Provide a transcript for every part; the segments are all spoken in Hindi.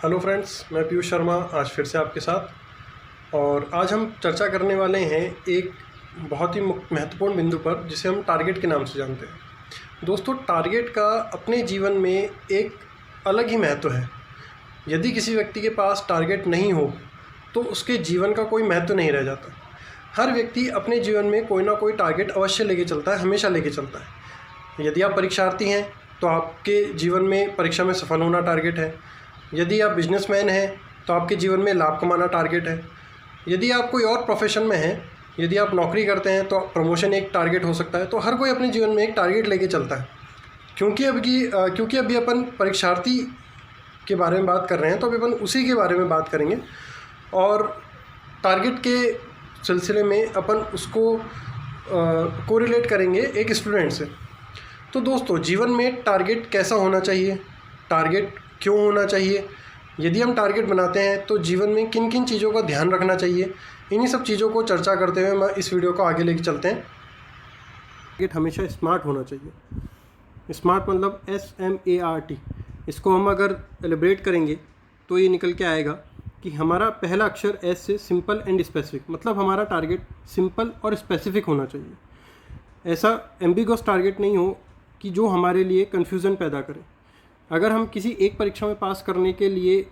हेलो फ्रेंड्स, मैं पीयूष शर्मा आज फिर से आपके साथ। और आज हम चर्चा करने वाले हैं एक बहुत ही महत्वपूर्ण बिंदु पर, जिसे हम टारगेट के नाम से जानते हैं। दोस्तों, टारगेट का अपने जीवन में एक अलग ही महत्व है। यदि किसी व्यक्ति के पास टारगेट नहीं हो तो उसके जीवन का कोई महत्व नहीं रह जाता। हर व्यक्ति अपने जीवन में कोई ना कोई टारगेट अवश्य लेके चलता है, हमेशा लेके चलता है। यदि आप परीक्षार्थी हैं तो आपके जीवन में परीक्षा में सफल होना टारगेट है। यदि आप बिजनेसमैन हैं तो आपके जीवन में लाभ कमाना टारगेट है। यदि आप कोई और प्रोफेशन में हैं, यदि आप नौकरी करते हैं तो प्रमोशन एक टारगेट हो सकता है। तो हर कोई अपने जीवन में एक टारगेट लेके चलता है। क्योंकि अभी अपन परीक्षार्थी के बारे में बात कर रहे हैं, तो अभी अपन उसी के बारे में बात करेंगे। और टारगेट के सिलसिले में अपन उसको कोरिलेट करेंगे एक स्टूडेंट से। तो दोस्तों, जीवन में टारगेट कैसा होना चाहिए, टारगेट क्यों होना चाहिए, यदि हम टारगेट बनाते हैं तो जीवन में किन किन चीज़ों का ध्यान रखना चाहिए, इन्हीं सब चीज़ों को चर्चा करते हुए हम इस वीडियो को आगे लेके चलते हैं। टारगेट हमेशा स्मार्ट होना चाहिए। स्मार्ट मतलब SMART। इसको हम अगर एलिब्रेट करेंगे तो ये निकल के आएगा कि हमारा पहला अक्षर S से सिंपल एंड स्पेसिफिक, मतलब हमारा टारगेट सिंपल और स्पेसिफिक होना चाहिए। ऐसा एम्बिगस टारगेट नहीं हो कि जो हमारे लिए कन्फ्यूज़न पैदा करे। अगर हम किसी एक परीक्षा में पास करने के लिए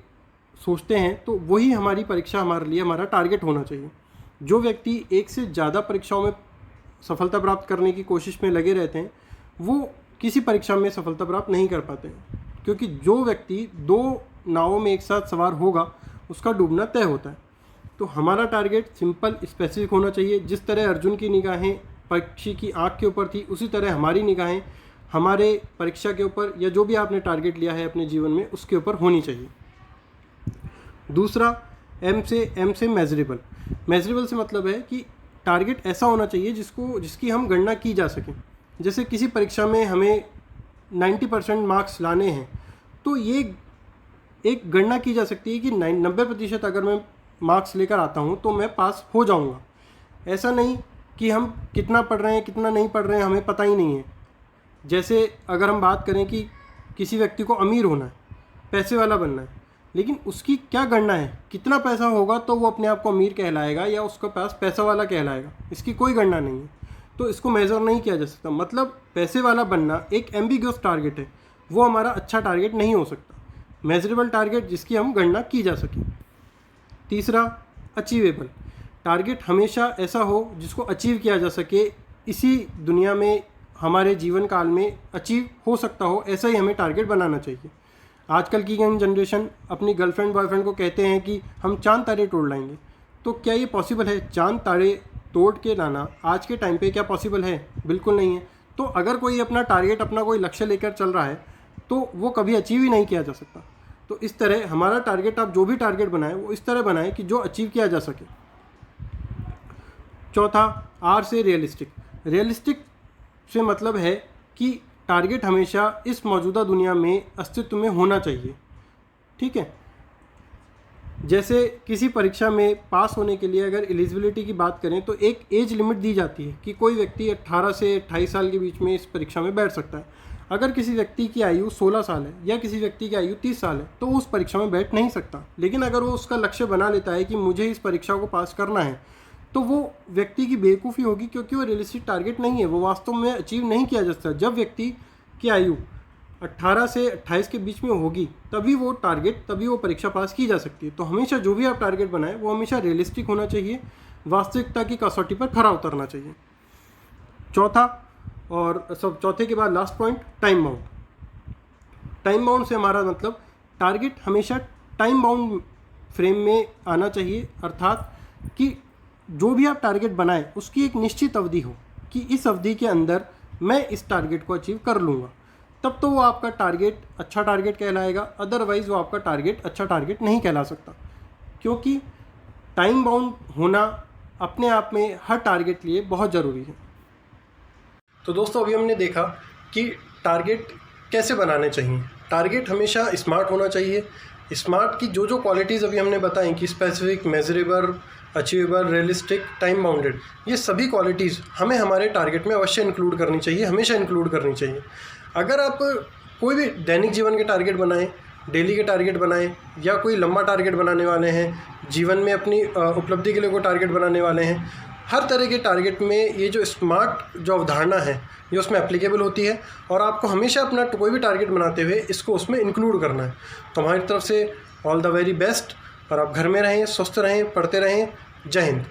सोचते हैं तो वही हमारी परीक्षा हमारे लिए हमारा टारगेट होना चाहिए। जो व्यक्ति एक से ज़्यादा परीक्षाओं में सफलता प्राप्त करने की कोशिश में लगे रहते हैं, वो किसी परीक्षा में सफलता प्राप्त नहीं कर पाते हैं, क्योंकि जो व्यक्ति दो नावों में एक साथ सवार होगा उसका डूबना तय होता है। तो हमारा टारगेट सिंपल स्पेसिफिक होना चाहिए। जिस तरह अर्जुन की निगाहें पक्षी की आँख के ऊपर थी, उसी तरह हमारी निगाहें हमारे परीक्षा के ऊपर या जो भी आपने टारगेट लिया है अपने जीवन में उसके ऊपर होनी चाहिए। दूसरा, M से मेजरेबल। मेजरेबल से मतलब है कि टारगेट ऐसा होना चाहिए जिसकी हम गणना की जा सके। जैसे किसी परीक्षा में हमें 90% मार्क्स लाने हैं, तो ये एक गणना की जा सकती है कि 90% अगर मैं मार्क्स लेकर आता हूँ तो मैं पास हो जाऊँगा। ऐसा नहीं कि हम कितना पढ़ रहे हैं कितना नहीं पढ़ रहे हैं हमें पता ही नहीं है। जैसे अगर हम बात करें कि किसी व्यक्ति को अमीर होना है, पैसे वाला बनना है, लेकिन उसकी क्या गणना है, कितना पैसा होगा तो वो अपने आप को अमीर कहलाएगा या उसके पास पैसा वाला कहलाएगा, इसकी कोई गणना नहीं है। तो इसको मेज़र नहीं किया जा सकता। मतलब पैसे वाला बनना एक एम्बिगस टारगेट है, वो हमारा अच्छा टारगेट नहीं हो सकता। मेजरेबल टारगेट जिसकी हम गणना की जा सके। तीसरा, अचीवेबल। टारगेट हमेशा ऐसा हो जिसको अचीव किया जा सके, इसी दुनिया में हमारे जीवन काल में अचीव हो सकता हो, ऐसा ही हमें टारगेट बनाना चाहिए। आजकल की यंग जनरेशन अपनी गर्लफ्रेंड बॉयफ्रेंड को कहते हैं कि हम चांद तारे तोड़ लाएंगे। तो क्या ये पॉसिबल है? चांद तारे तोड़ के लाना आज के टाइम पे क्या पॉसिबल है? बिल्कुल नहीं है। तो अगर कोई अपना टारगेट, अपना कोई लक्ष्य लेकर चल रहा है तो वो कभी अचीव ही नहीं किया जा सकता। तो इस तरह हमारा टारगेट, आप जो भी टारगेट बनाएं वो इस तरह बनाएं कि जो अचीव किया जा सके। चौथा, R से रियलिस्टिक। रियलिस्टिक से मतलब है कि टारगेट हमेशा इस मौजूदा दुनिया में अस्तित्व में होना चाहिए। ठीक है। जैसे किसी परीक्षा में पास होने के लिए अगर एलिजिबिलिटी की बात करें तो एक एज लिमिट दी जाती है कि कोई व्यक्ति 18 से 28 साल के बीच में इस परीक्षा में बैठ सकता है। अगर किसी व्यक्ति की आयु 16 साल है या किसी व्यक्ति की आयु 30 साल है तो वो उस परीक्षा में बैठ नहीं सकता। लेकिन अगर वो उसका लक्ष्य बना लेता है कि मुझे इस परीक्षा को पास करना है, तो वो व्यक्ति की बेवकूफ़ी होगी, क्योंकि वो रियलिस्टिक टारगेट नहीं है, वो वास्तव में अचीव नहीं किया जा सकता। जब व्यक्ति की आयु 18 से 28 के बीच में होगी तभी वो परीक्षा पास की जा सकती है। तो हमेशा जो भी आप टारगेट बनाएं वो हमेशा रियलिस्टिक होना चाहिए, वास्तविकता की कसौटी पर खरा उतरना चाहिए। चौथे के बाद last point, time bound. Time bound से हमारा मतलब टारगेट हमेशा टाइम बाउंड फ्रेम में आना चाहिए, अर्थात कि जो भी आप टारगेट बनाएं उसकी एक निश्चित अवधि हो कि इस अवधि के अंदर मैं इस टारगेट को अचीव कर लूँगा, तब तो वो आपका टारगेट अच्छा टारगेट कहलाएगा। अदरवाइज़ वो आपका टारगेट अच्छा टारगेट नहीं कहला सकता, क्योंकि टाइम बाउंड होना अपने आप में हर टारगेट लिए बहुत ज़रूरी है। तो दोस्तों, अभी हमने देखा कि टारगेट कैसे बनाने चाहिए। टारगेट हमेशा स्मार्ट होना चाहिए। स्मार्ट की जो क्वालिटीज़ अभी हमने बताई कि specific, measurable, achievable, realistic, time bounded, ये सभी क्वालिटीज़ हमें हमारे टारगेट में अवश्य इंक्लूड करनी चाहिए, हमेशा इंक्लूड करनी चाहिए। अगर आप कोई भी दैनिक जीवन के टारगेट बनाएं डेली के टारगेट बनाएं या कोई लंबा टारगेट बनाने वाले हैं, जीवन में अपनी उपलब्धि के लिए कोई टारगेट बनाने वाले हैं, हर तरह के टारगेट में ये जो स्मार्ट जो अवधारणा है ये उसमें एप्लीकेबल होती है। और आपको हमेशा अपना कोई भी टारगेट बनाते हुए इसको उसमें इंक्लूड करना है। तो हमारी तरफ से ऑल द वेरी बेस्ट, और आप घर में रहें, स्वस्थ रहें, पढ़ते रहें। जय हिंद।